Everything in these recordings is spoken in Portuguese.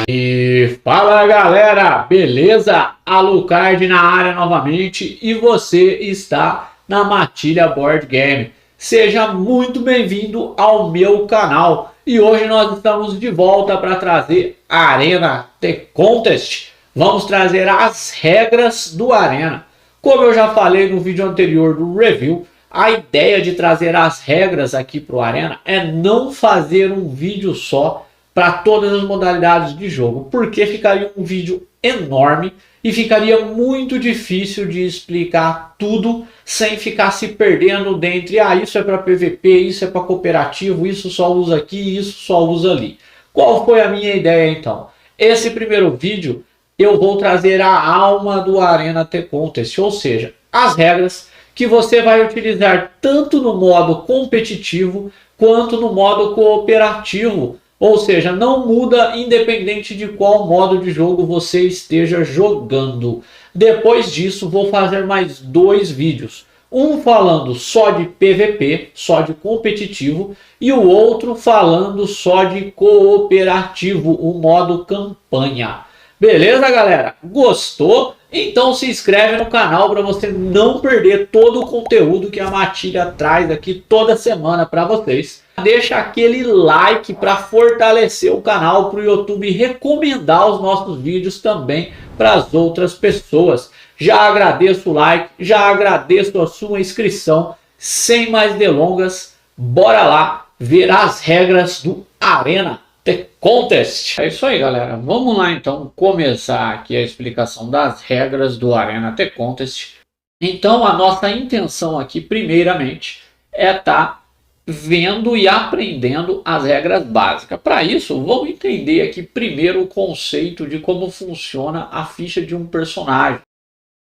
E fala galera, beleza? Alucard na área novamente e você está na Matilha Board Game. Seja muito bem-vindo ao meu canal e hoje nós estamos de volta para trazer a Arena The Contest. Vamos trazer as regras do Arena. Como eu já falei no vídeo anterior do review, a ideia de trazer as regras aqui para o Arena é não fazer um vídeo só para todas as modalidades de jogo, porque ficaria um vídeo enorme e ficaria muito difícil de explicar tudo sem ficar se perdendo dentre isso é para PVP, isso é para cooperativo, isso só usa aqui, isso só usa ali. Qual foi a minha ideia então? Esse primeiro vídeo eu vou trazer a alma do Arena The Contest, ou seja, as regras que você vai utilizar tanto no modo competitivo quanto no modo cooperativo. Ou seja, não muda independente de qual modo de jogo você esteja jogando. Depois disso, vou fazer mais dois vídeos. Um falando só de PVP, só de competitivo, e o outro falando só de cooperativo, o modo campanha. Beleza, galera? Gostou? Então se inscreve no canal para você não perder todo o conteúdo que a Matilha traz aqui toda semana para vocês. Deixa aquele like para fortalecer o canal, para o YouTube recomendar os nossos vídeos também para as outras pessoas. Já agradeço o like, já agradeço a sua inscrição. Sem mais delongas, bora lá ver as regras do Arena The Contest. É isso aí, galera. Vamos lá então começar aqui a explicação das regras do Arena The Contest. Então a nossa intenção aqui primeiramente é estar vendo e aprendendo as regras básicas. Para isso, vamos entender aqui primeiro o conceito de como funciona a ficha de um personagem.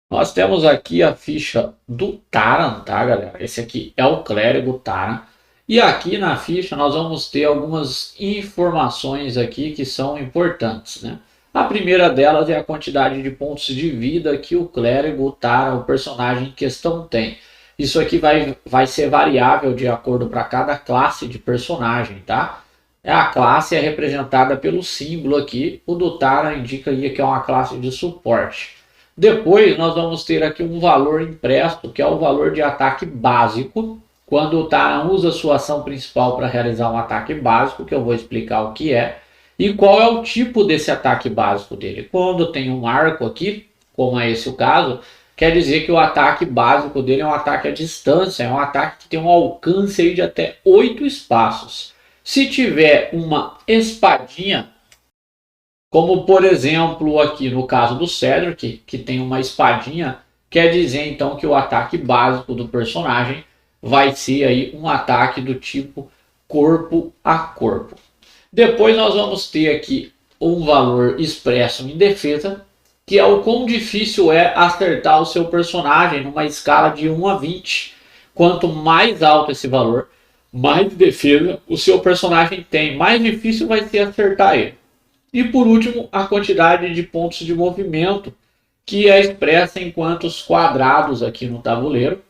Nós temos aqui a ficha do Taran, tá, galera? Esse aqui é o clérigo Taran. E aqui na ficha nós vamos ter algumas informações aqui que são importantes, né? A primeira delas é a quantidade de pontos de vida que o clérigo Taran, o personagem em questão, tem. Isso aqui vai ser variável de acordo para cada classe de personagem, tá? A classe é representada pelo símbolo aqui. O do Taran indica aí que é uma classe de suporte. Depois nós vamos ter aqui um valor impresso, que é o valor de ataque básico. Quando o Taran usa sua ação principal para realizar um ataque básico, que eu vou explicar o que é. E qual é o tipo desse ataque básico dele. Quando tem um arco aqui, como é esse o caso, quer dizer que o ataque básico dele é um ataque à distância, é um ataque que tem um alcance aí de até 8 espaços. Se tiver uma espadinha, como por exemplo aqui no caso do Cedric, que tem uma espadinha, quer dizer então que o ataque básico do personagem vai ser aí um ataque do tipo corpo a corpo. Depois nós vamos ter aqui um valor expresso em defesa, que é o quão difícil é acertar o seu personagem numa escala de 1 a 20. Quanto mais alto esse valor, mais defesa o seu personagem tem, mais difícil vai ser acertar ele. E por último, a quantidade de pontos de movimento, que é expressa em quantos quadrados aqui no tabuleiro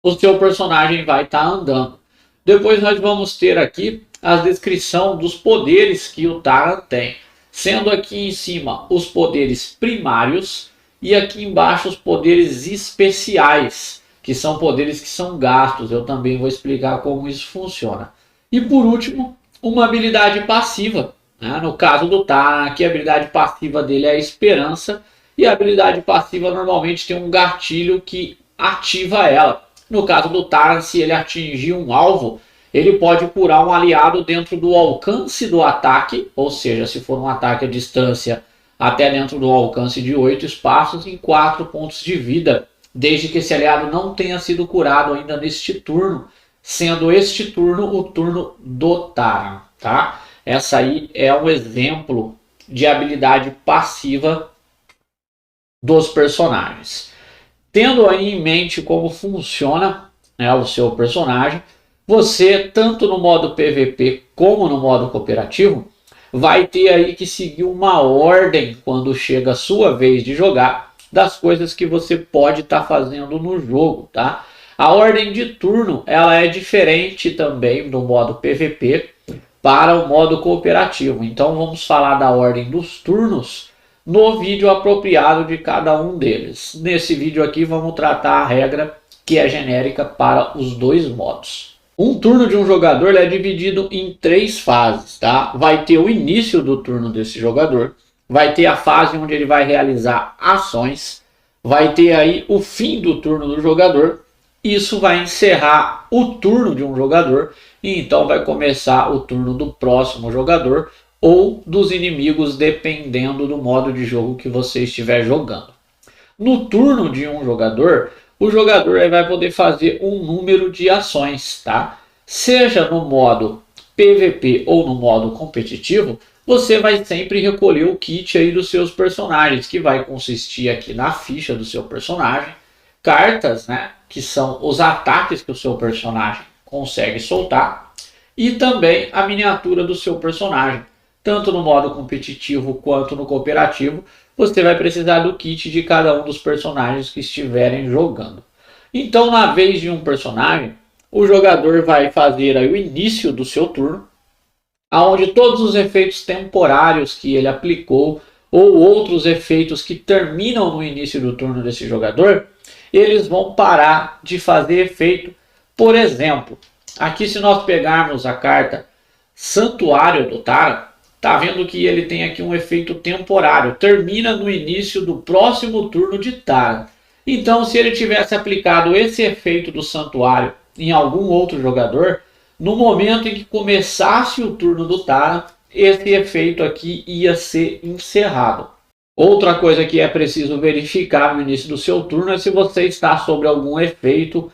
o seu personagem vai estar andando. Depois nós vamos ter aqui a descrição dos poderes que o Taran tem. Sendo aqui em cima os poderes primários e aqui embaixo os poderes especiais, que são poderes que são gastos. Eu também vou explicar como isso funciona. E por último, uma habilidade passiva. Né? No caso do Taran, aqui a habilidade passiva dele é a esperança. E a habilidade passiva normalmente tem um gatilho que ativa ela. No caso do Taran, se ele atingir um alvo, ele pode curar um aliado dentro do alcance do ataque, ou seja, se for um ataque à distância, até dentro do alcance de 8 espaços, em 4 pontos de vida, desde que esse aliado não tenha sido curado ainda neste turno, sendo este turno o turno do Taran, tá? Essa aí é um exemplo de habilidade passiva dos personagens. Tendo aí em mente como funciona, né, o seu personagem, você, tanto no modo PVP como no modo cooperativo, vai ter aí que seguir uma ordem quando chega a sua vez de jogar, das coisas que você pode estar fazendo no jogo, tá? A ordem de turno, ela é diferente também do modo PVP, para o modo cooperativo. Então vamos falar da ordem dos turnos no vídeo apropriado de cada um deles. Nesse vídeo aqui vamos tratar a regra que é genérica para os dois modos. Um turno de um jogador é dividido em 3 fases, tá? Vai ter o início do turno desse jogador, vai ter a fase onde ele vai realizar ações, vai ter aí o fim do turno do jogador. Isso vai encerrar o turno de um jogador e então vai começar o turno do próximo jogador ou dos inimigos, dependendo do modo de jogo que você estiver jogando. No turno de um jogador, o jogador vai poder fazer um número de ações, tá? Seja no modo PVP ou no modo competitivo, você vai sempre recolher o kit aí dos seus personagens, que vai consistir aqui na ficha do seu personagem, cartas, né, que são os ataques que o seu personagem consegue soltar, e também a miniatura do seu personagem. Tanto no modo competitivo quanto no cooperativo, você vai precisar do kit de cada um dos personagens que estiverem jogando. Então, na vez de um personagem, o jogador vai fazer aí o início do seu turno, onde todos os efeitos temporários que ele aplicou ou outros efeitos que terminam no início do turno desse jogador, eles vão parar de fazer efeito. Por exemplo, aqui se nós pegarmos a carta Santuário do Tara, tá vendo que ele tem aqui um efeito temporário, termina no início do próximo turno de Tara. Então, se ele tivesse aplicado esse efeito do Santuário em algum outro jogador, no momento em que começasse o turno do Tara, esse efeito aqui ia ser encerrado. Outra coisa que é preciso verificar no início do seu turno é se você está sobre algum efeito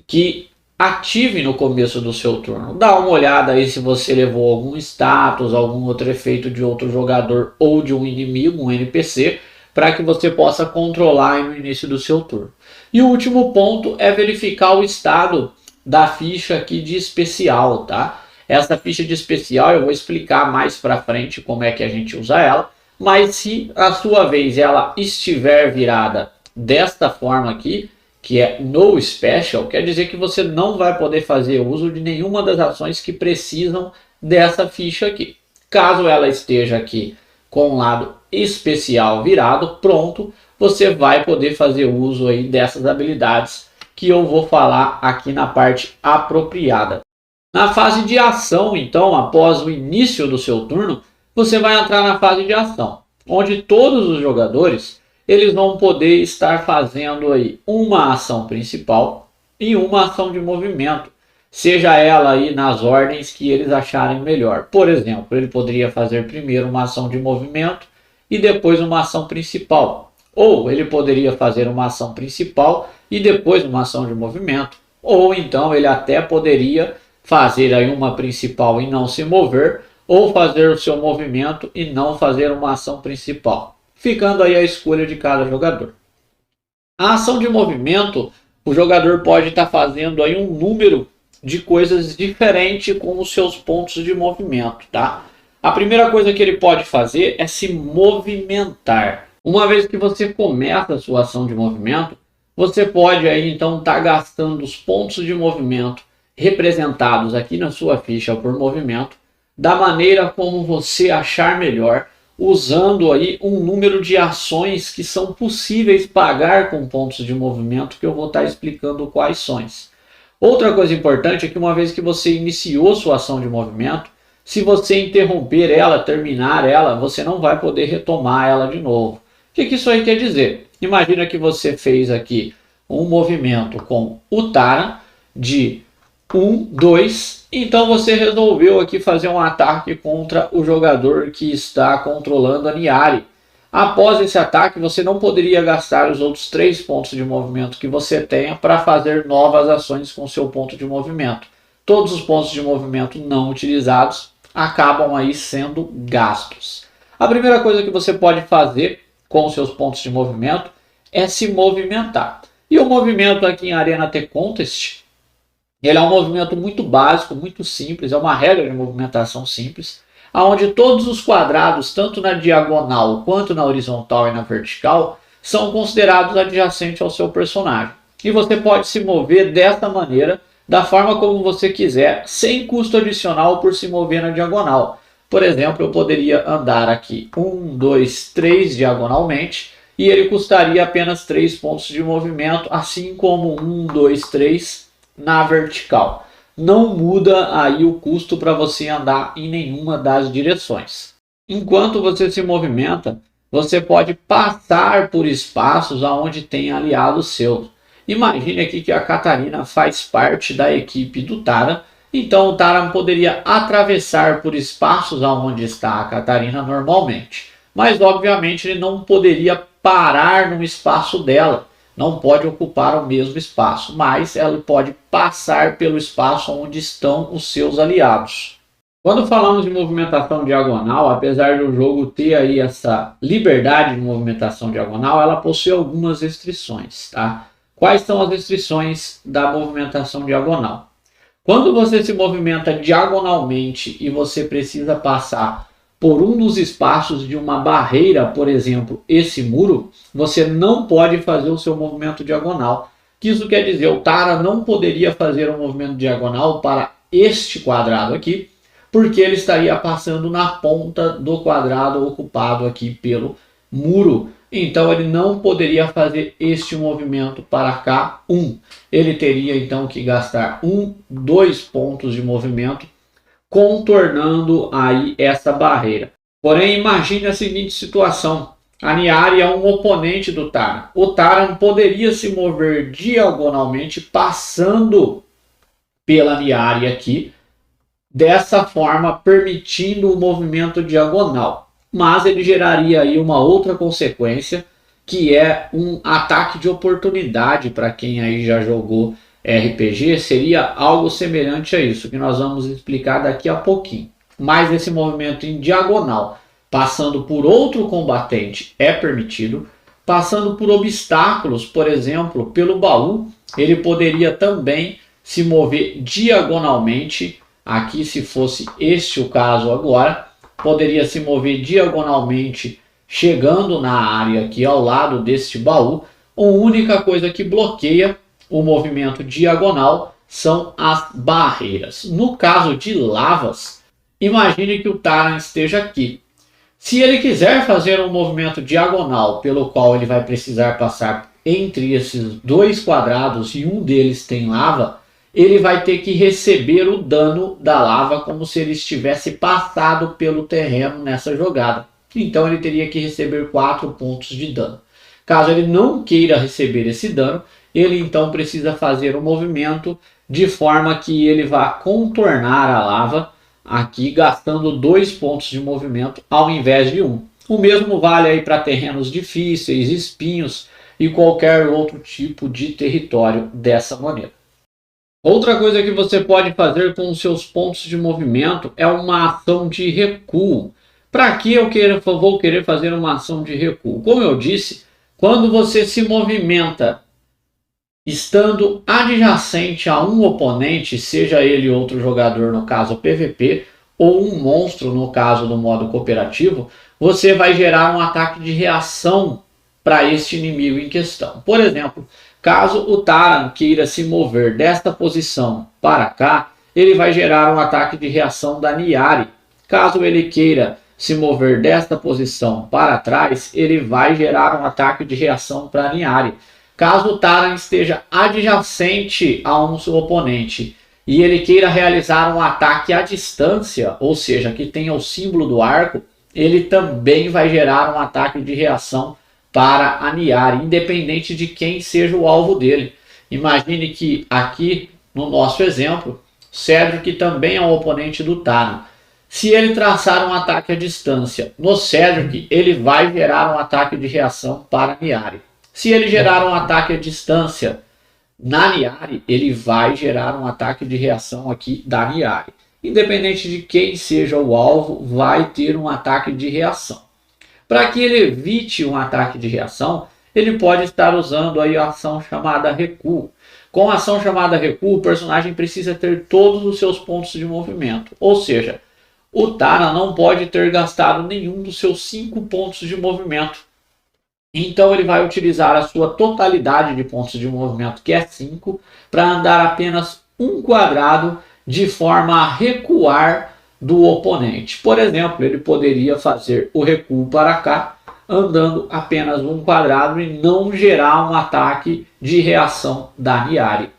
que ative no começo do seu turno. Dá uma olhada aí se você levou algum status, algum outro efeito de outro jogador ou de um inimigo, um NPC, para que você possa controlar no início do seu turno. E o último ponto é verificar o estado da ficha aqui de especial, tá? Essa ficha de especial eu vou explicar mais para frente como é que a gente usa ela, mas se a sua vez ela estiver virada desta forma aqui, que é No Special, quer dizer que você não vai poder fazer uso de nenhuma das ações que precisam dessa ficha aqui. Caso ela esteja aqui com o lado especial virado, pronto, você vai poder fazer uso aí dessas habilidades que eu vou falar aqui na parte apropriada. Na fase de ação, então, após o início do seu turno, você vai entrar na fase de ação, onde todos os jogadores eles vão poder estar fazendo aí uma ação principal e uma ação de movimento, seja ela aí nas ordens que eles acharem melhor. Por exemplo, ele poderia fazer primeiro uma ação de movimento e depois uma ação principal. Ou ele poderia fazer uma ação principal e depois uma ação de movimento. Ou então ele até poderia fazer aí uma principal e não se mover, ou fazer o seu movimento e não fazer uma ação principal, ficando aí a escolha de cada jogador. A ação de movimento, o jogador pode estar fazendo aí um número de coisas diferente com os seus pontos de movimento, tá? A primeira coisa que ele pode fazer é se movimentar. Uma vez que você começa a sua ação de movimento, você pode aí então estar gastando os pontos de movimento representados aqui na sua ficha por movimento, da maneira como você achar melhor, usando aí um número de ações que são possíveis pagar com pontos de movimento, que eu vou estar explicando quais são. Outra coisa importante é que uma vez que você iniciou sua ação de movimento, se você interromper ela, terminar ela, você não vai poder retomar ela de novo. O que isso aí quer dizer? Imagina que você fez aqui um movimento com o Tara de 1, 2, então você resolveu aqui fazer um ataque contra o jogador que está controlando a Niari. Após esse ataque, você não poderia gastar os outros 3 pontos de movimento que você tenha para fazer novas ações com seu ponto de movimento. Todos os pontos de movimento não utilizados acabam aí sendo gastos. A primeira coisa que você pode fazer com os seus pontos de movimento é se movimentar. E o movimento aqui em Arena The Contest, ele é um movimento muito básico, muito simples, é uma regra de movimentação simples, onde todos os quadrados, tanto na diagonal quanto na horizontal e na vertical, são considerados adjacentes ao seu personagem. E você pode se mover desta maneira da forma como você quiser, sem custo adicional por se mover na diagonal. Por exemplo, eu poderia andar aqui 1, 2, 3 diagonalmente e ele custaria apenas 3 pontos de movimento, assim como 1, 2, 3 na vertical. Não muda aí o custo para você andar em nenhuma das direções. Enquanto você se movimenta, você pode passar por espaços onde tem aliados seus. Imagine aqui que a Catarina faz parte da equipe do Taran, então o Taran poderia atravessar por espaços onde está a Catarina normalmente. Mas obviamente ele não poderia parar no espaço dela, não pode ocupar o mesmo espaço, mas ela pode passar pelo espaço onde estão os seus aliados. Quando falamos de movimentação diagonal, apesar do jogo ter aí essa liberdade de movimentação diagonal, ela possui algumas restrições, tá? Quais são as restrições da movimentação diagonal? Quando você se movimenta diagonalmente e você precisa passar por um dos espaços de uma barreira, por exemplo, esse muro, você não pode fazer o seu movimento diagonal. Isso quer dizer, o Taran não poderia fazer um movimento diagonal para este quadrado aqui, porque ele estaria passando na ponta do quadrado ocupado aqui pelo muro. Então ele não poderia fazer este movimento para cá, Ele teria então que gastar 2 pontos de movimento, contornando aí essa barreira. Porém, imagine a seguinte situação. A Niari é um oponente do Taran. O Taran poderia se mover diagonalmente, passando pela Niari aqui, dessa forma permitindo o movimento diagonal. Mas ele geraria aí uma outra consequência, que é um ataque de oportunidade. Para quem aí já jogou RPG, seria algo semelhante a isso, que nós vamos explicar daqui a pouquinho. Mas esse movimento em diagonal, passando por outro combatente, é permitido. Passando por obstáculos, por exemplo, pelo baú, ele poderia também se mover diagonalmente. Aqui, se fosse este o caso agora, poderia se mover diagonalmente, chegando na área aqui ao lado deste baú. A única coisa que bloqueia o movimento diagonal são as barreiras. No caso de lavas, imagine que o Taran esteja aqui. Se ele quiser fazer um movimento diagonal, pelo qual ele vai precisar passar entre esses dois quadrados e um deles tem lava, ele vai ter que receber o dano da lava como se ele estivesse passado pelo terreno nessa jogada. Então ele teria que receber 4 pontos de dano. Caso ele não queira receber esse dano, ele então precisa fazer um movimento de forma que ele vá contornar a lava aqui, gastando 2 pontos de movimento ao invés de 1. O mesmo vale aí para terrenos difíceis, espinhos e qualquer outro tipo de território dessa maneira. Outra coisa que você pode fazer com os seus pontos de movimento é uma ação de recuo. Para que eu vou querer fazer uma ação de recuo? Como eu disse, quando você se movimenta estando adjacente a um oponente, seja ele outro jogador no caso PVP, ou um monstro no caso do modo cooperativo, você vai gerar um ataque de reação para este inimigo em questão. Por exemplo, caso o Taran queira se mover desta posição para cá, ele vai gerar um ataque de reação da Niari. Caso ele queira se mover desta posição para trás, ele vai gerar um ataque de reação para a Niari. Caso o Taran esteja adjacente a um seu oponente e ele queira realizar um ataque à distância, ou seja, que tenha o símbolo do arco, ele também vai gerar um ataque de reação para a Niari, independente de quem seja o alvo dele. Imagine que aqui no nosso exemplo, Cedric também é um oponente do Taran. Se ele traçar um ataque à distância no Cedric, ele vai gerar um ataque de reação para a Niari. Se ele gerar um ataque à distância na Niari, ele vai gerar um ataque de reação aqui da Niari. Independente de quem seja o alvo, vai ter um ataque de reação. Para que ele evite um ataque de reação, ele pode estar usando aí a ação chamada recuo. Com a ação chamada recuo, o personagem precisa ter todos os seus pontos de movimento. Ou seja, o Taran não pode ter gastado nenhum dos seus 5 pontos de movimento. Então ele vai utilizar a sua totalidade de pontos de movimento, que é 5, para andar apenas um quadrado de forma a recuar do oponente. Por exemplo, ele poderia fazer o recuo para cá, andando apenas um quadrado e não gerar um ataque de reação da Niari.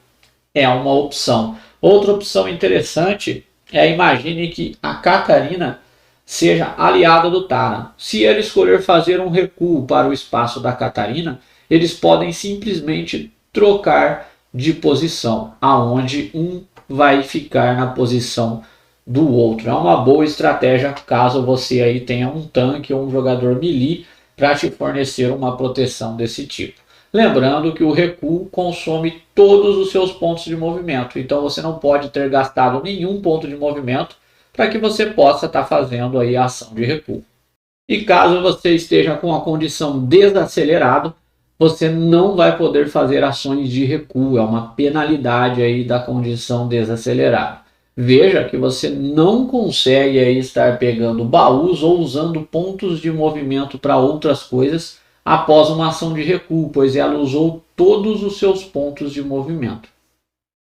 É uma opção. Outra opção interessante é, imagine que a Catarina seja aliada do Taran. Se ele escolher fazer um recuo para o espaço da Catarina, eles podem simplesmente trocar de posição, aonde um vai ficar na posição do outro. É uma boa estratégia caso você aí tenha um tanque ou um jogador melee para te fornecer uma proteção desse tipo. Lembrando que o recuo consome todos os seus pontos de movimento, então você não pode ter gastado nenhum ponto de movimento para que você possa estar fazendo aí a ação de recuo. E caso você esteja com a condição desacelerado, você não vai poder fazer ações de recuo, é uma penalidade aí da condição desacelerada. Veja que você não consegue aí estar pegando baús ou usando pontos de movimento para outras coisas após uma ação de recuo, pois ela usou todos os seus pontos de movimento.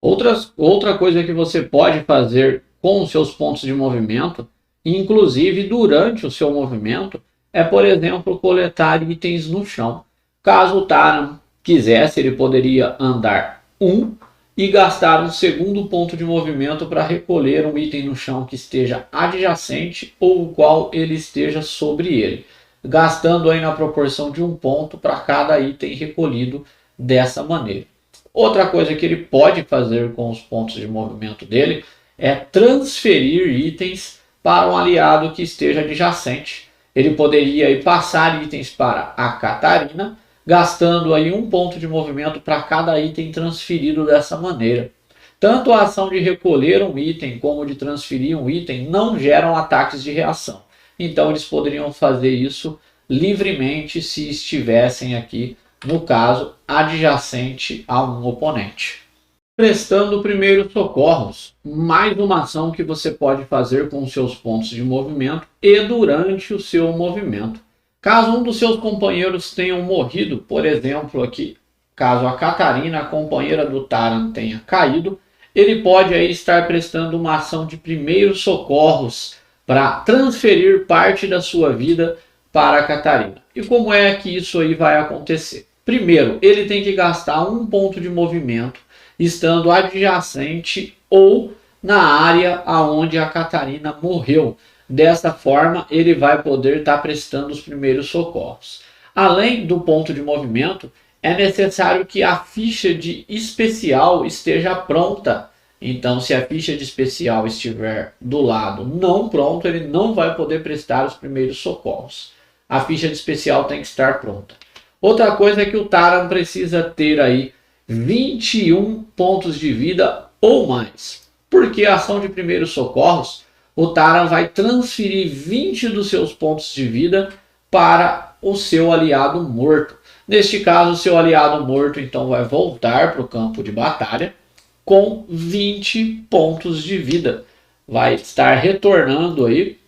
Outra coisa que você pode fazer com os seus pontos de movimento, inclusive durante o seu movimento, é, por exemplo, coletar itens no chão. Caso o Taran quisesse, ele poderia andar 1 e gastar um segundo ponto de movimento para recolher um item no chão que esteja adjacente ou o qual ele esteja sobre ele, gastando aí na proporção de 1 ponto para cada item recolhido dessa maneira. Outra coisa que ele pode fazer com os pontos de movimento dele é transferir itens para um aliado que esteja adjacente. Ele poderia aí passar itens para a Catarina, gastando aí 1 ponto de movimento para cada item transferido dessa maneira. Tanto a ação de recolher um item como de transferir um item não geram ataques de reação. Então eles poderiam fazer isso livremente se estivessem aqui, no caso, adjacente a um oponente. Prestando primeiros socorros, mais uma ação que você pode fazer com os seus pontos de movimento e durante o seu movimento. Caso um dos seus companheiros tenham morrido, por exemplo aqui, caso a Catarina, a companheira do Taran, tenha caído, ele pode aí estar prestando uma ação de primeiros socorros para transferir parte da sua vida para a Catarina. E como é que isso aí vai acontecer? Primeiro, ele tem que gastar 1 ponto de movimento estando adjacente ou na área aonde a Catarina morreu. Dessa forma, ele vai poder estar prestando os primeiros socorros. Além do ponto de movimento, é necessário que a ficha de especial esteja pronta. Então, se a ficha de especial estiver do lado não pronto, ele não vai poder prestar os primeiros socorros. A ficha de especial tem que estar pronta. Outra coisa é que o Taran precisa ter aí 21 pontos de vida ou mais. Porque a ação de primeiros socorros, o Taran vai transferir 20 dos seus pontos de vida para o seu aliado morto. Neste caso, o seu aliado morto então vai voltar para o campo de batalha com 20 pontos de vida. Vai estar retornando aí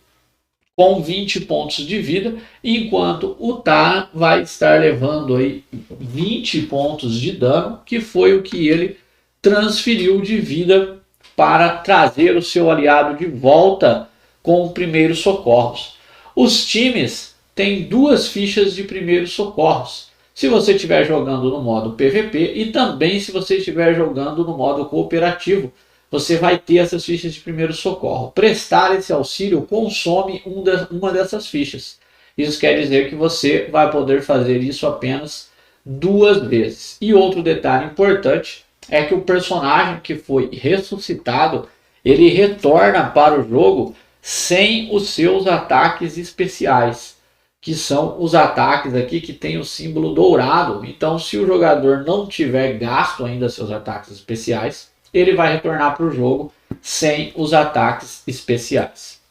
com 20 pontos de vida, enquanto o Taran vai estar levando aí 20 pontos de dano, que foi o que ele transferiu de vida para trazer o seu aliado de volta com primeiros socorros. Os times têm 2 fichas de primeiros socorros. Se você estiver jogando no modo PVP e também se você estiver jogando no modo cooperativo, você vai ter essas fichas de primeiro socorro. Prestar esse auxílio consome uma dessas fichas. Isso quer dizer que você vai poder fazer isso apenas 2 vezes. E outro detalhe importante é que o personagem que foi ressuscitado, ele retorna para o jogo sem os seus ataques especiais, que são os ataques aqui que tem o símbolo dourado. Então, se o jogador não tiver gasto ainda seus ataques especiais, ele vai retornar para o jogo sem os ataques especiais.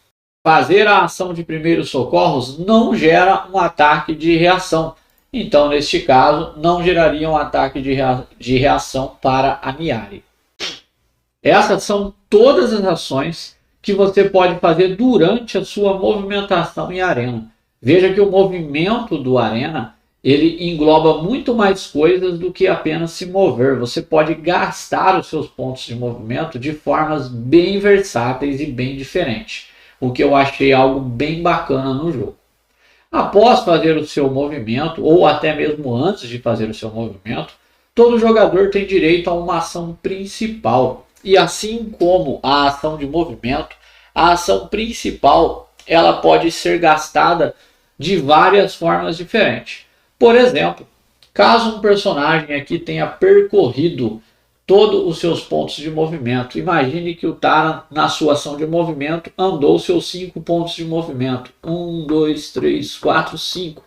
Fazer a ação de primeiros socorros não gera um ataque de reação. Então, neste caso, não geraria um ataque de reação para a Niari. Essas são todas as ações que você pode fazer durante a sua movimentação em arena. Veja que o movimento do arena ele engloba muito mais coisas do que apenas se mover. Você pode gastar os seus pontos de movimento de formas bem versáteis e bem diferentes, o que eu achei algo bem bacana no jogo. Após fazer o seu movimento, ou até mesmo antes de fazer o seu movimento, todo jogador tem direito a uma ação principal. E assim como a ação de movimento, a ação principal ela pode ser gastada de várias formas diferentes. Por exemplo, caso um personagem aqui tenha percorrido todos os seus pontos de movimento, imagine que o Taran, na sua ação de movimento, andou seus 5 pontos de movimento. 1, 2, 3, 4, 5.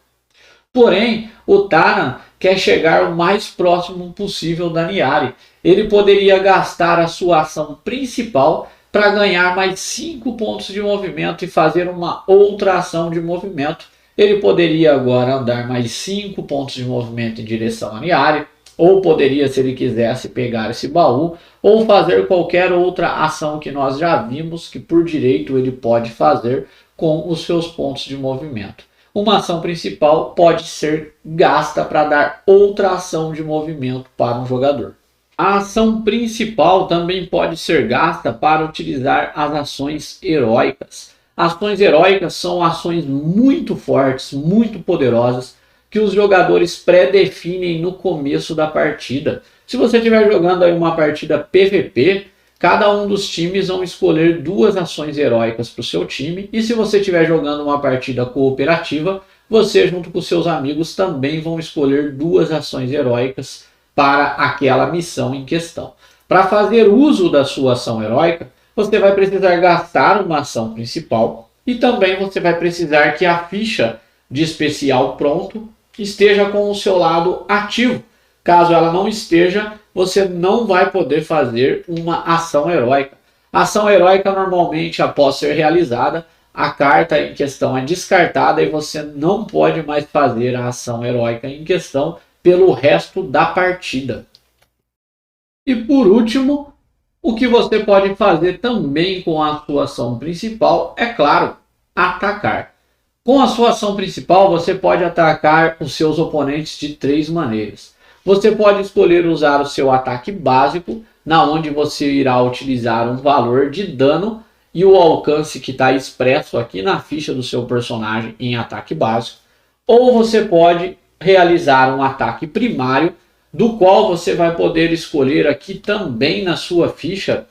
Porém, o Taran quer chegar o mais próximo possível da Niari. Ele poderia gastar a sua ação principal para ganhar mais 5 pontos de movimento e fazer uma outra ação de movimento. Ele poderia agora andar mais 5 pontos de movimento em direção a Niari, ou poderia, se ele quisesse, pegar esse baú, ou fazer qualquer outra ação que nós já vimos que por direito ele pode fazer com os seus pontos de movimento. Uma ação principal pode ser gasta para dar outra ação de movimento para um jogador. A ação principal também pode ser gasta para utilizar as ações heróicas. Ações heróicas são ações muito fortes, muito poderosas, que os jogadores pré-definem no começo da partida. Se você estiver jogando aí uma partida PVP, cada um dos times vão escolher 2 ações heróicas para o seu time. E se você estiver jogando uma partida cooperativa, você junto com seus amigos também vão escolher 2 ações heróicas para aquela missão em questão. Para fazer uso da sua ação heróica, você vai precisar gastar uma ação principal e também você vai precisar que a ficha de especial pronto esteja com o seu lado ativo. Caso ela não esteja, você não vai poder fazer uma ação heróica. A ação heróica normalmente, após ser realizada, a carta em questão é descartada e você não pode mais fazer a ação heróica em questão pelo resto da partida. E por último, o que você pode fazer também com a sua ação principal é, claro, atacar. Com a sua ação principal, você pode atacar os seus oponentes de 3 maneiras. Você pode escolher usar o seu ataque básico, na onde você irá utilizar um valor de dano e o alcance que está expresso aqui na ficha do seu personagem em ataque básico. Ou você pode realizar um ataque primário, do qual você vai poder escolher aqui também na sua ficha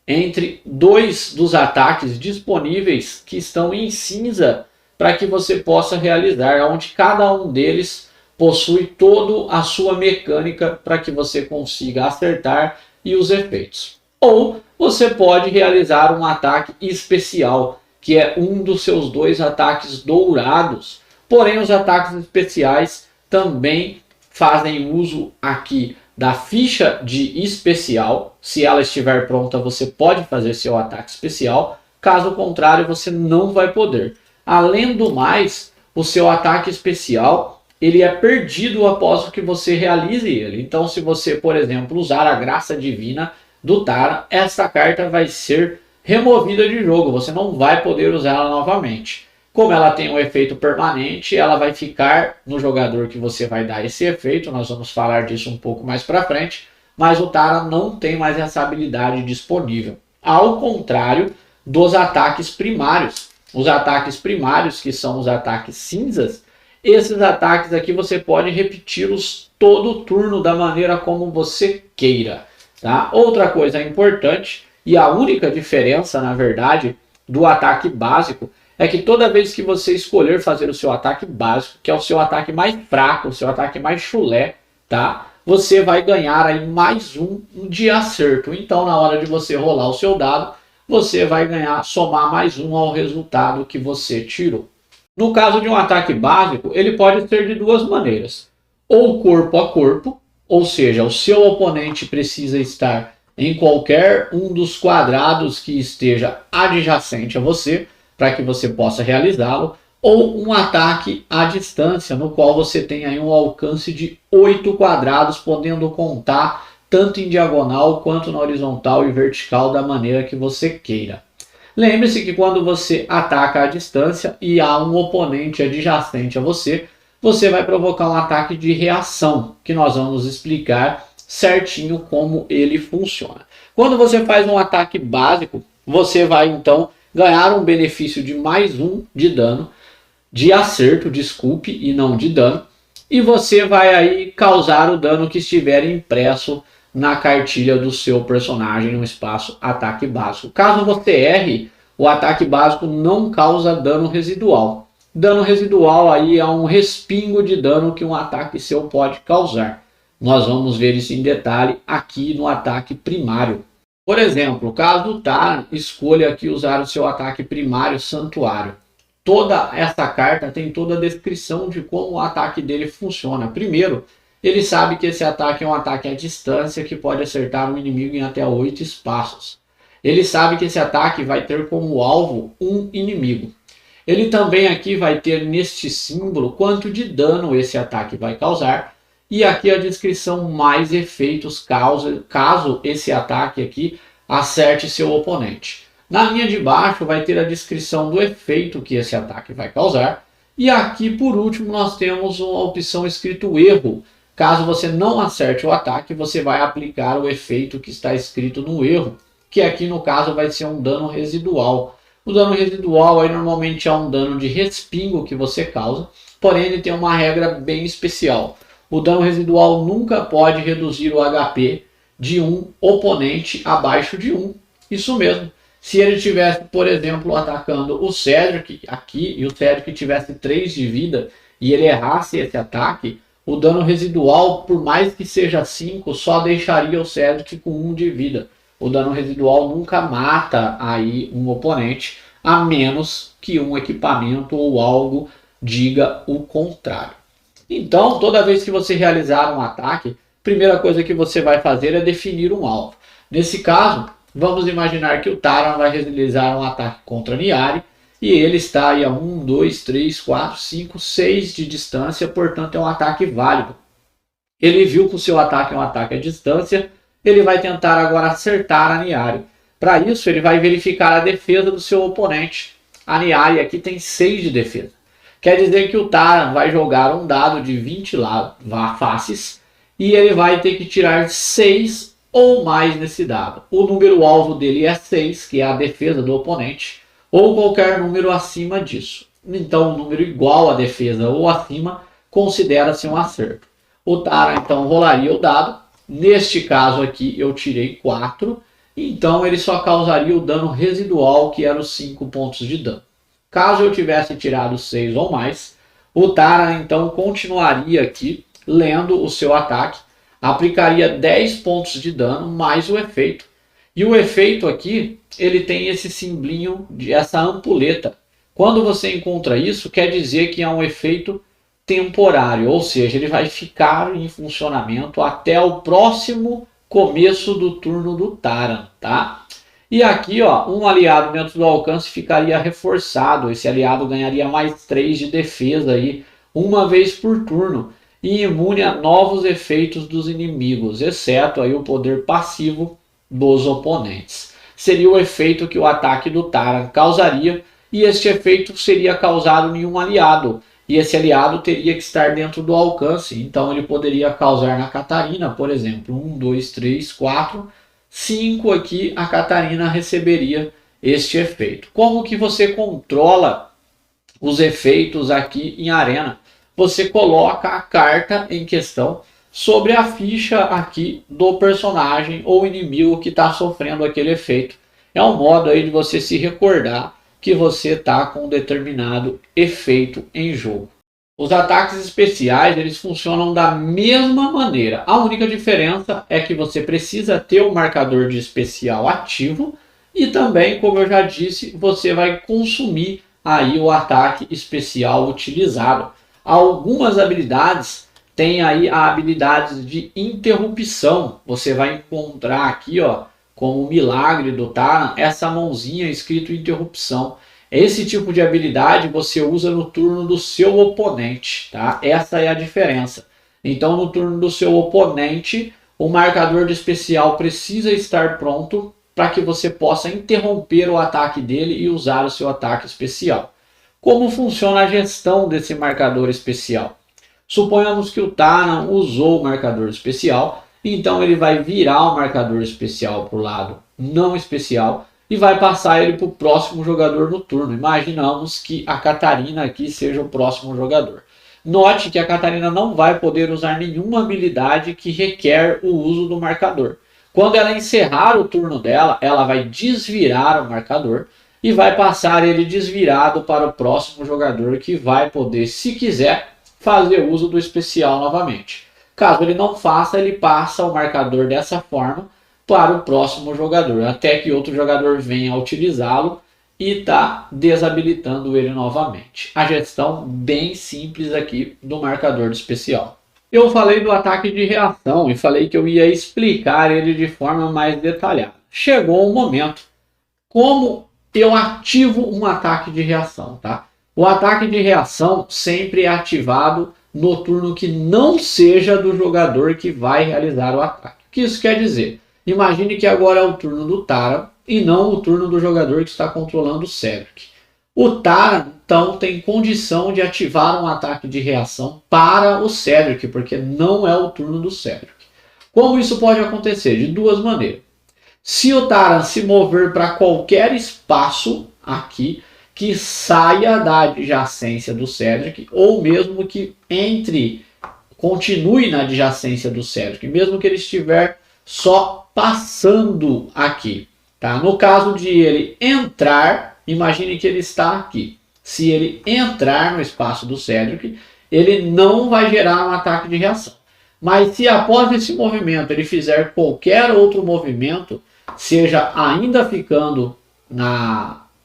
entre 2 dos ataques disponíveis que estão em cinza para que você possa realizar, onde cada um deles possui toda a sua mecânica para que você consiga acertar e os efeitos. Ou você pode realizar um ataque especial, que é um dos seus 2 ataques dourados. Porém, os ataques especiais também fazem uso aqui da ficha de especial. Se ela estiver pronta, você pode fazer seu ataque especial. Caso contrário, você não vai poder. Além do mais, o seu ataque especial ele é perdido após que você realize ele. Então, se você, por exemplo, usar a Graça Divina do Taran, essa carta vai ser removida de jogo. Você não vai poder usá-la novamente. Como ela tem um efeito permanente, ela vai ficar no jogador que você vai dar esse efeito. Nós vamos falar disso um pouco mais para frente. Mas o Taran não tem mais essa habilidade disponível. Ao contrário dos ataques primários. Os ataques primários, que são os ataques cinzas, esses ataques aqui você pode repeti-los todo o turno da maneira como você queira. Tá? Outra coisa importante, e a única diferença, na verdade, do ataque básico, é que toda vez que você escolher fazer o seu ataque básico, que é o seu ataque mais fraco, o seu ataque mais chulé, tá? Você vai ganhar aí mais um de acerto. Então, na hora de você rolar o seu dado, você vai somar mais um ao resultado que você tirou. No caso de um ataque básico, ele pode ser de 2 maneiras. Ou corpo a corpo, ou seja, o seu oponente precisa estar em qualquer um dos quadrados que esteja adjacente a você, para que você possa realizá-lo, ou um ataque à distância, no qual você tem aí um alcance de 8 quadrados, podendo contar tanto em diagonal quanto na horizontal e vertical da maneira que você queira. Lembre-se que quando você ataca à distância e há um oponente adjacente a você, você vai provocar um ataque de reação, que nós vamos explicar certinho como ele funciona. Quando você faz um ataque básico, você vai então ganhar um benefício de mais 1 de dano, de acerto, desculpe, e não de dano, e você vai aí causar o dano que estiver impresso na cartilha do seu personagem no espaço ataque básico. Caso você erre, o ataque básico não causa dano residual. Dano residual aí é um respingo de dano que um ataque seu pode causar. Nós vamos ver isso em detalhe aqui no ataque primário. Por exemplo, caso o Taran escolha aqui usar o seu ataque primário Santuário. Toda essa carta tem toda a descrição de como o ataque dele funciona. Primeiro, ele sabe que esse ataque é um ataque à distância que pode acertar um inimigo em até 8 espaços. Ele sabe que esse ataque vai ter como alvo um inimigo. Ele também aqui vai ter neste símbolo quanto de dano esse ataque vai causar. E aqui a descrição mais efeitos caso esse ataque aqui acerte seu oponente. Na linha de baixo vai ter a descrição do efeito que esse ataque vai causar. E aqui por último nós temos uma opção escrito erro. Caso você não acerte o ataque, você vai aplicar o efeito que está escrito no erro, que aqui no caso vai ser um dano residual. O dano residual aí normalmente é um dano de respingo que você causa, porém ele tem uma regra bem especial. O dano residual nunca pode reduzir o HP de um oponente abaixo de 1. Isso mesmo. Se ele estivesse, por exemplo, atacando o Cedric aqui, e o Cedric tivesse 3 de vida, e ele errasse esse ataque, o dano residual, por mais que seja 5, só deixaria o Cedric com 1 de vida. O dano residual nunca mata aí um oponente, a menos que um equipamento ou algo diga o contrário. Então, toda vez que você realizar um ataque, a primeira coisa que você vai fazer é definir um alvo. Nesse caso, vamos imaginar que o Taran vai realizar um ataque contra Niari, e ele está aí a 1, 2, 3, 4, 5, 6 de distância, portanto é um ataque válido. Ele viu que o seu ataque é um ataque à distância, ele vai tentar agora acertar a Niari. Para isso, ele vai verificar a defesa do seu oponente. A Niari aqui tem 6 de defesa. Quer dizer que o Taran vai jogar um dado de 20 faces e ele vai ter que tirar 6 ou mais nesse dado. O número alvo dele é 6, que é a defesa do oponente, ou qualquer número acima disso. Então, um número igual à defesa ou acima considera-se um acerto. O Taran então rolaria o dado. Neste caso aqui eu tirei 4, então ele só causaria o dano residual, que era os 5 pontos de dano. Caso eu tivesse tirado 6 ou mais, o Taran então continuaria aqui lendo o seu ataque, aplicaria 10 pontos de dano mais o efeito. E o efeito aqui, ele tem esse simbolinho, essa ampulheta. Quando você encontra isso, quer dizer que é um efeito temporário, ou seja, ele vai ficar em funcionamento até o próximo começo do turno do Taran, tá? E aqui, ó, um aliado dentro do alcance ficaria reforçado. Esse aliado ganharia mais 3 de defesa aí, uma vez por turno, e imune a novos efeitos dos inimigos, exceto aí o poder passivo dos oponentes. Seria o efeito que o ataque do Taran causaria, e este efeito seria causado em um aliado. E esse aliado teria que estar dentro do alcance, então ele poderia causar na Catarina, por exemplo, 1, 2, 3, 4, 5 aqui, a Catarina receberia este efeito. Como que você controla os efeitos aqui em Arena? Você coloca a carta em questão sobre a ficha aqui do personagem ou inimigo que está sofrendo aquele efeito. É um modo aí de você se recordar que você está com um determinado efeito em jogo. Os ataques especiais, eles funcionam da mesma maneira. A única diferença é que você precisa ter o marcador de especial ativo e também, como eu já disse, você vai consumir aí o ataque especial utilizado. Algumas habilidades têm aí a habilidade de interrupção. Você vai encontrar aqui, ó, como milagre do Taran, essa mãozinha escrito interrupção. Esse tipo de habilidade você usa no turno do seu oponente, tá? Essa é a diferença. Então, no turno do seu oponente, o marcador de especial precisa estar pronto para que você possa interromper o ataque dele e usar o seu ataque especial. Como funciona a gestão desse marcador especial? Suponhamos que o Taran usou o marcador especial, então ele vai virar o marcador especial para o lado não especial e vai passar ele para o próximo jogador no turno. Imaginamos que a Catarina aqui seja o próximo jogador. Note que a Catarina não vai poder usar nenhuma habilidade que requer o uso do marcador. Quando ela encerrar o turno dela, ela vai desvirar o marcador e vai passar ele desvirado para o próximo jogador, que vai poder, se quiser, fazer uso do especial novamente. Caso ele não faça, ele passa o marcador dessa forma para o próximo jogador, até que outro jogador venha a utilizá-lo e está desabilitando ele novamente. A gestão bem simples aqui do marcador do especial. Eu falei do ataque de reação e falei que eu ia explicar ele de forma mais detalhada. Chegou o momento. Como eu ativo um ataque de reação, tá? O ataque de reação sempre é ativado no turno que não seja do jogador que vai realizar o ataque. O que isso quer dizer? Imagine que agora é o turno do Taran e não o turno do jogador que está controlando o Cedric. O Taran, então, tem condição de ativar um ataque de reação para o Cedric, porque não é o turno do Cedric. Como isso pode acontecer? De duas maneiras. Se o Taran se mover para qualquer espaço aqui que saia da adjacência do Cedric, ou mesmo que continue na adjacência do Cedric, mesmo que ele estiver só passando aqui. Tá? No caso de ele entrar, imagine que ele está aqui. Se ele entrar no espaço do Cedric, ele não vai gerar um ataque de reação. Mas se após esse movimento ele fizer qualquer outro movimento, seja ainda ficando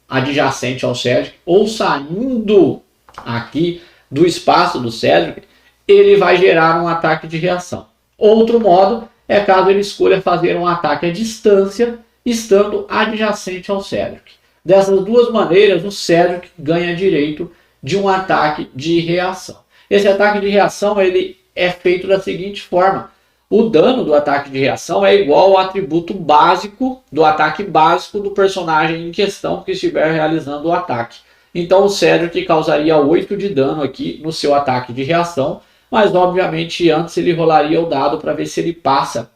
adjacente ao Cedric ou saindo aqui do espaço do Cedric, ele vai gerar um ataque de reação. Outro modo é caso ele escolha fazer um ataque à distância, estando adjacente ao Cedric. Dessas duas maneiras, o Cedric ganha direito de um ataque de reação. Esse ataque de reação ele é feito da seguinte forma. O dano do ataque de reação é igual ao atributo básico do ataque básico do personagem em questão que estiver realizando o ataque. Então o Cedric causaria 8 de dano aqui no seu ataque de reação, mas obviamente antes ele rolaria o dado para ver se ele passa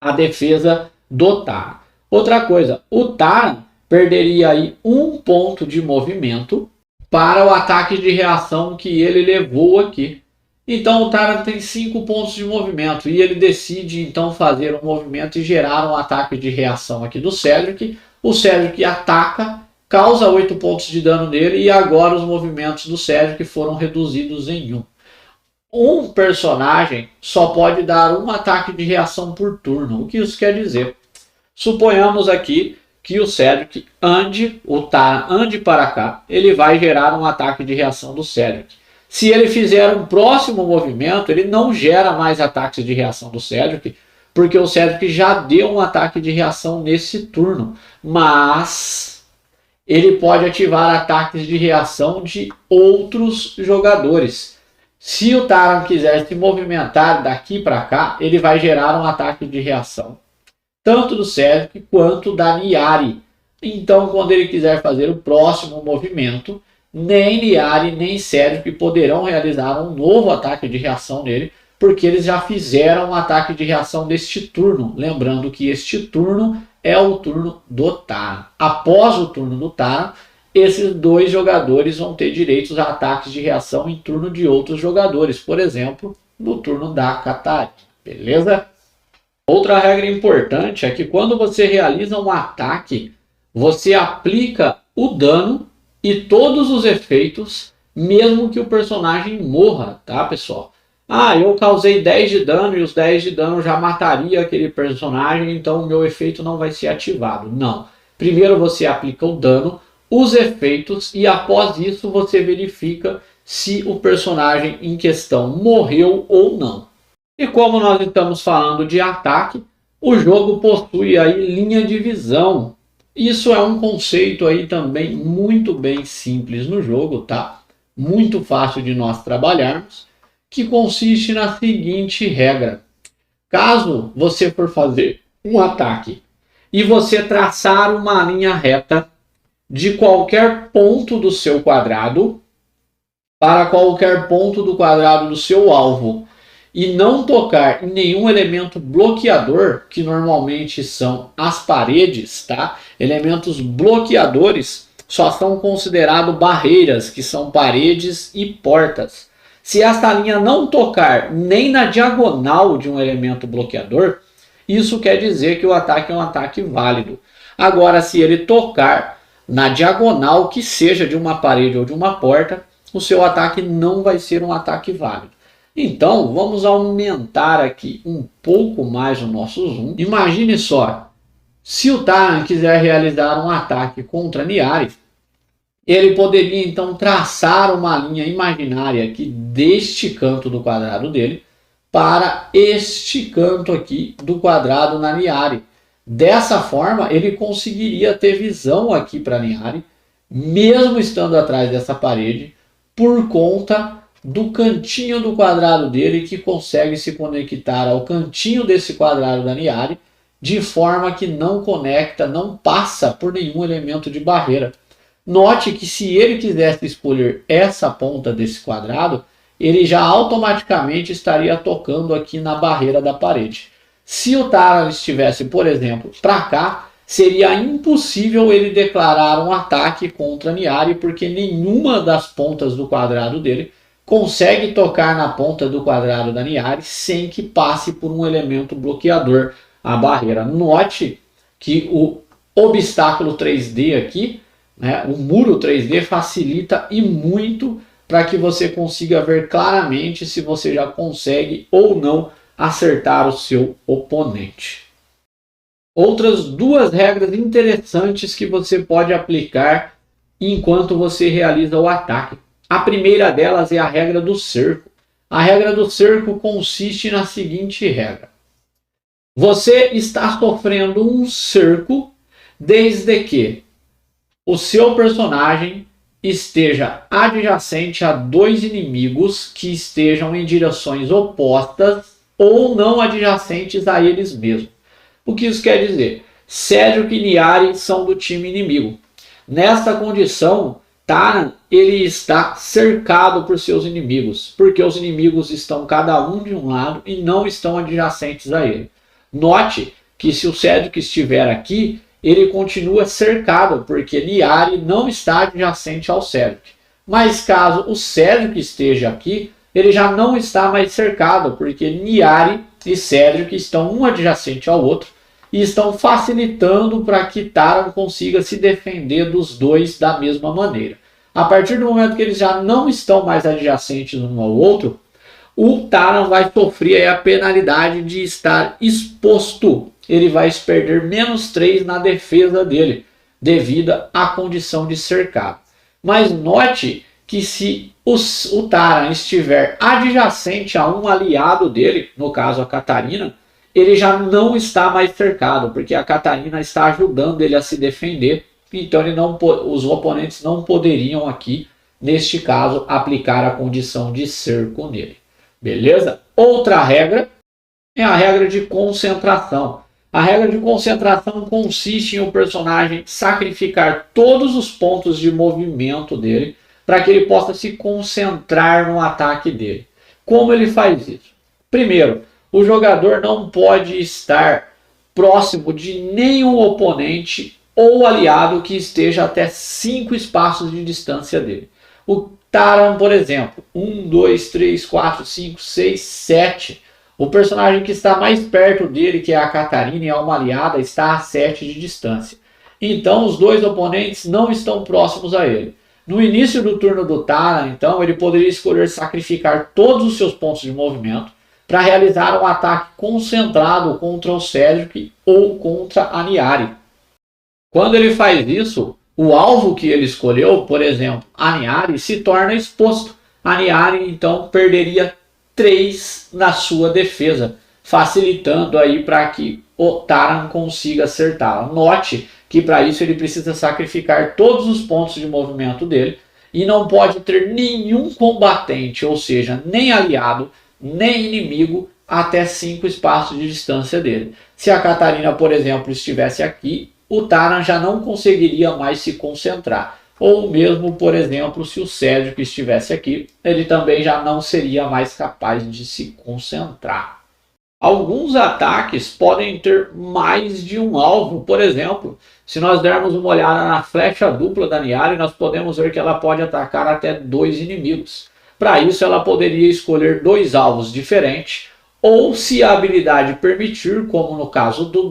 a defesa do Taran. Outra coisa, o Taran perderia aí 1 ponto de movimento para o ataque de reação que ele levou aqui. Então o Taran tem 5 pontos de movimento e ele decide então fazer um movimento e gerar um ataque de reação aqui do Cedric. O Cedric ataca, causa 8 pontos de dano nele e agora os movimentos do Cedric foram reduzidos em 1. Um personagem só pode dar um ataque de reação por turno. O que isso quer dizer? Suponhamos aqui que o Cedric o Taran ande para cá, ele vai gerar um ataque de reação do Cedric. Se ele fizer um próximo movimento, ele não gera mais ataques de reação do Cedric, porque o Cedric já deu um ataque de reação nesse turno. Mas ele pode ativar ataques de reação de outros jogadores. Se o Taran quiser se movimentar daqui para cá, ele vai gerar um ataque de reação, tanto do Cedric quanto da Niari. Então, quando ele quiser fazer o próximo movimento, nem Niari nem Cedric poderão realizar um novo ataque de reação nele, porque eles já fizeram um ataque de reação neste turno. Lembrando que este turno é o turno do Taran. Após o turno do Taran, esses dois jogadores vão ter direitos a ataques de reação em turno de outros jogadores, por exemplo, no turno da Catarina. Beleza? Outra regra importante é que quando você realiza um ataque, você aplica o dano e todos os efeitos, mesmo que o personagem morra, tá, pessoal? Ah, eu causei 10 de dano e os 10 de dano já mataria aquele personagem, então o meu efeito não vai ser ativado. Não. Primeiro você aplica o dano, os efeitos e após isso você verifica se o personagem em questão morreu ou não. E como nós estamos falando de ataque, o jogo possui aí linha de visão. Isso é um conceito aí também muito bem simples no jogo, tá? Muito fácil de nós trabalharmos, que consiste na seguinte regra. Caso você for fazer um ataque e você traçar uma linha reta de qualquer ponto do seu quadrado, para qualquer ponto do quadrado do seu alvo e não tocar em nenhum elemento bloqueador, que normalmente são as paredes, tá? Elementos bloqueadores só são considerados barreiras, que são paredes e portas. Se esta linha não tocar nem na diagonal de um elemento bloqueador, isso quer dizer que o ataque é um ataque válido. Agora, se ele tocar na diagonal, que seja de uma parede ou de uma porta, o seu ataque não vai ser um ataque válido. Então, vamos aumentar aqui um pouco mais o nosso zoom. Imagine só, se o Taran quiser realizar um ataque contra Niari, ele poderia então traçar uma linha imaginária aqui deste canto do quadrado dele para este canto aqui do quadrado na Niari. Dessa forma, ele conseguiria ter visão aqui para Niari, mesmo estando atrás dessa parede, por conta do cantinho do quadrado dele, que consegue se conectar ao cantinho desse quadrado da Niari, de forma que não conecta, não passa por nenhum elemento de barreira. Note que se ele quisesse escolher essa ponta desse quadrado, ele já automaticamente estaria tocando aqui na barreira da parede. Se o Taran estivesse, por exemplo, para cá, seria impossível ele declarar um ataque contra Niari, porque nenhuma das pontas do quadrado dele consegue tocar na ponta do quadrado da Niari sem que passe por um elemento bloqueador, a barreira. Note que o obstáculo 3D aqui, né, o muro 3D facilita e muito para que você consiga ver claramente se você já consegue ou não acertar o seu oponente. Outras duas regras interessantes que você pode aplicar enquanto você realiza o ataque. A primeira delas é a regra do cerco. A regra do cerco consiste na seguinte regra: você está sofrendo um cerco desde que o seu personagem esteja adjacente a dois inimigos que estejam em direções opostas ou não adjacentes a eles mesmos. O que isso quer dizer? Cedric e Niari são do time inimigo. Nesta condição, Taran ele está cercado por seus inimigos, porque os inimigos estão cada um de um lado e não estão adjacentes a ele. Note que se o Cedric estiver aqui, ele continua cercado, porque Niari não está adjacente ao Cedric. Mas caso o Cedric esteja aqui, ele já não está mais cercado, porque Niari e Cedric estão um adjacente ao outro e estão facilitando para que Taran consiga se defender dos dois da mesma maneira. A partir do momento que eles já não estão mais adjacentes um ao outro, o Taran vai sofrer a penalidade de estar exposto. Ele vai perder -3 na defesa dele, devido à condição de cercado. Mas note que se o Taran estiver adjacente a um aliado dele, no caso a Catarina, ele já não está mais cercado, porque a Catarina está ajudando ele a se defender. Então os oponentes não poderiam aqui, neste caso, aplicar a condição de cerco nele. Beleza? Outra regra é a regra de concentração. A regra de concentração consiste em o personagem sacrificar todos os pontos de movimento dele para que ele possa se concentrar no ataque dele. Como ele faz isso? Primeiro, o jogador não pode estar próximo de nenhum oponente ou aliado que esteja até 5 espaços de distância dele. O Taran, por exemplo, 1, 2, 3, 4, 5, 6, 7. O personagem que está mais perto dele, que é a Catarina, e é uma aliada, está a 7 de distância. Então os dois oponentes não estão próximos a ele. No início do turno do Taran, então, ele poderia escolher sacrificar todos os seus pontos de movimento para realizar um ataque concentrado contra o Cedric ou contra a Niari. Quando ele faz isso, o alvo que ele escolheu, por exemplo, a Niari, se torna exposto. A Niari, então, perderia 3 na sua defesa, facilitando aí para que o Taran consiga acertá-la. Note que para isso ele precisa sacrificar todos os pontos de movimento dele e não pode ter nenhum combatente, ou seja, nem aliado, nem inimigo, até 5 espaços de distância dele. Se a Catarina, por exemplo, estivesse aqui, o Taran já não conseguiria mais se concentrar. ou mesmo, por exemplo, se o Cédric estivesse aqui, ele também já não seria mais capaz de se concentrar. Alguns ataques podem ter mais de um alvo. Por exemplo, se nós dermos uma olhada na flecha dupla da Niari, nós podemos ver que ela pode atacar até 2 inimigos. Para isso, ela poderia escolher 2 alvos diferentes, ou se a habilidade permitir, como no caso do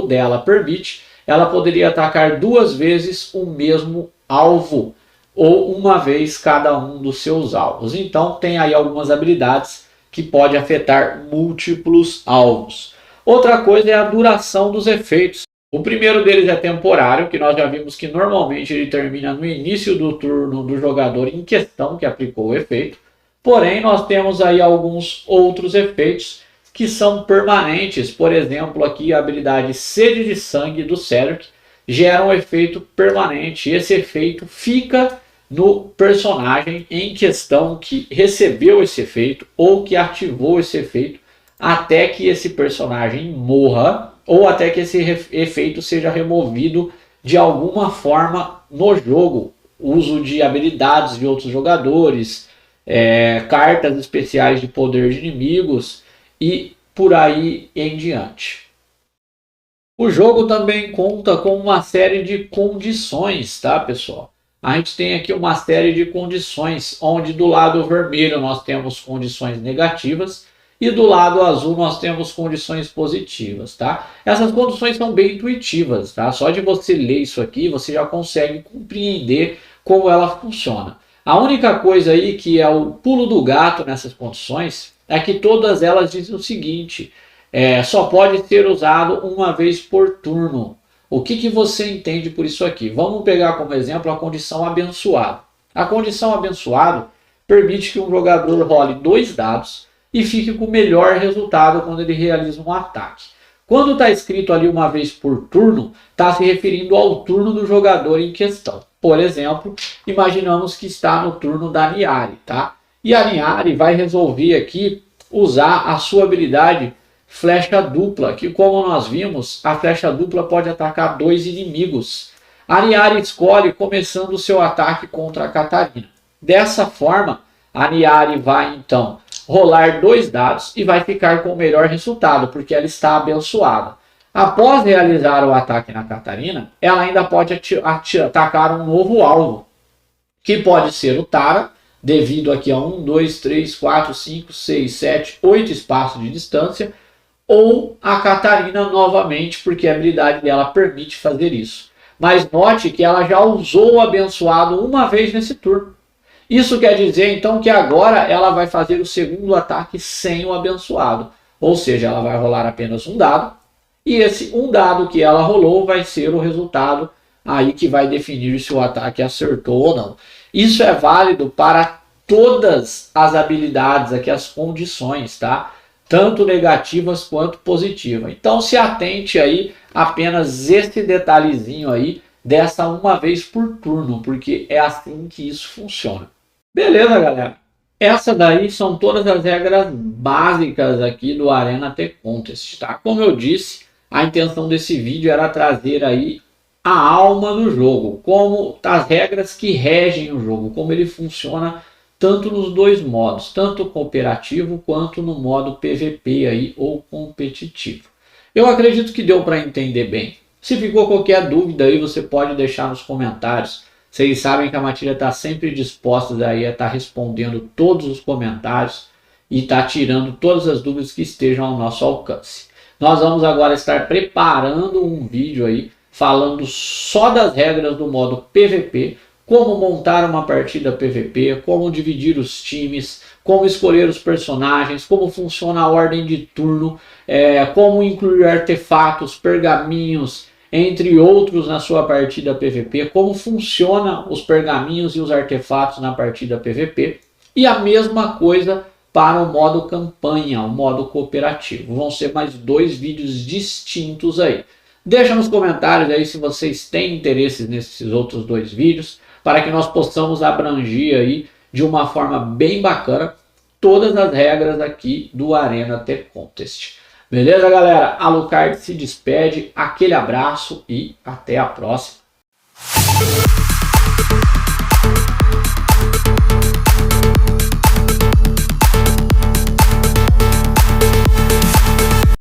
dela permite, ela poderia atacar 2 vezes o mesmo alvo, ou uma vez cada um dos seus alvos. Então tem aí algumas habilidades que pode afetar múltiplos alvos. Outra coisa é a duração dos efeitos. O primeiro deles é temporário, que nós já vimos que normalmente ele termina no início do turno do jogador em questão que aplicou o efeito. Porém, nós temos aí alguns outros efeitos que são permanentes. Por exemplo, aqui a habilidade Sede de Sangue do Cédric gera um efeito permanente. Esse efeito fica no personagem em questão que recebeu esse efeito ou que ativou esse efeito até que esse personagem morra ou até que esse efeito seja removido de alguma forma no jogo. Uso de habilidades de outros jogadores, cartas especiais de poder de inimigos e por aí em diante. O jogo também conta com uma série de condições, tá, pessoal? A gente tem aqui uma série de condições, onde do lado vermelho nós temos condições negativas e do lado azul nós temos condições positivas, tá? Essas condições são bem intuitivas, tá? Só de você ler isso aqui, você já consegue compreender como ela funciona. A única coisa aí que é o pulo do gato nessas condições é que todas elas dizem o seguinte: só pode ser usado uma vez por turno. O que você entende por isso aqui? Vamos pegar como exemplo a condição abençoado. A condição abençoado permite que um jogador role 2 dados e fique com o melhor resultado quando ele realiza um ataque. Quando está escrito ali uma vez por turno, está se referindo ao turno do jogador em questão. Por exemplo, imaginamos que está no turno da Niari, tá? E a Niari vai resolver aqui usar a sua habilidade flecha dupla, que como nós vimos, a flecha dupla pode atacar 2 inimigos. A Niari escolhe começando o seu ataque contra a Catarina. Dessa forma, a Niari vai então rolar 2 dados e vai ficar com o melhor resultado, porque ela está abençoada. Após realizar o ataque na Catarina, ela ainda pode atacar um novo alvo, que pode ser o Tara, devido aqui a 1, 2, 3, 4, 5, 6, 7, 8 espaços de distância, ou a Catarina novamente, porque a habilidade dela permite fazer isso. Mas note que ela já usou o abençoado uma vez nesse turno. Isso quer dizer então que agora ela vai fazer o segundo ataque sem o abençoado. Ou seja, ela vai rolar apenas um dado. E esse um dado que ela rolou vai ser o resultado aí que vai definir se o ataque acertou ou não. Isso é válido para todas as habilidades aqui, as condições, tá? Tanto negativas quanto positivas. Então se atente aí apenas esse detalhezinho aí dessa uma vez por turno, porque é assim que isso funciona. Beleza, galera? Essa daí são todas as regras básicas aqui do Arena The Contest, tá? Como eu disse, a intenção desse vídeo era trazer aí a alma do jogo, como as regras que regem o jogo, como ele funciona tanto nos dois modos, tanto cooperativo quanto no modo PVP aí, ou competitivo. Eu acredito que deu para entender bem. Se ficou qualquer dúvida aí, você pode deixar nos comentários. Vocês sabem que a Matilha está sempre disposta aí a estar respondendo todos os comentários e está tirando todas as dúvidas que estejam ao nosso alcance. Nós vamos agora estar preparando um vídeo aí falando só das regras do modo PVP, como montar uma partida PVP, como dividir os times, como escolher os personagens, como funciona a ordem de turno, como incluir artefatos, pergaminhos, entre outros na sua partida PVP, como funciona os pergaminhos e os artefatos na partida PVP, e a mesma coisa para o modo campanha, o modo cooperativo. Vão ser mais 2 vídeos distintos aí. Deixa nos comentários aí se vocês têm interesse nesses outros 2 vídeos, para que nós possamos abranger aí de uma forma bem bacana todas as regras aqui do Arena The Contest. Beleza, galera? A Alucard se despede, aquele abraço e até a próxima.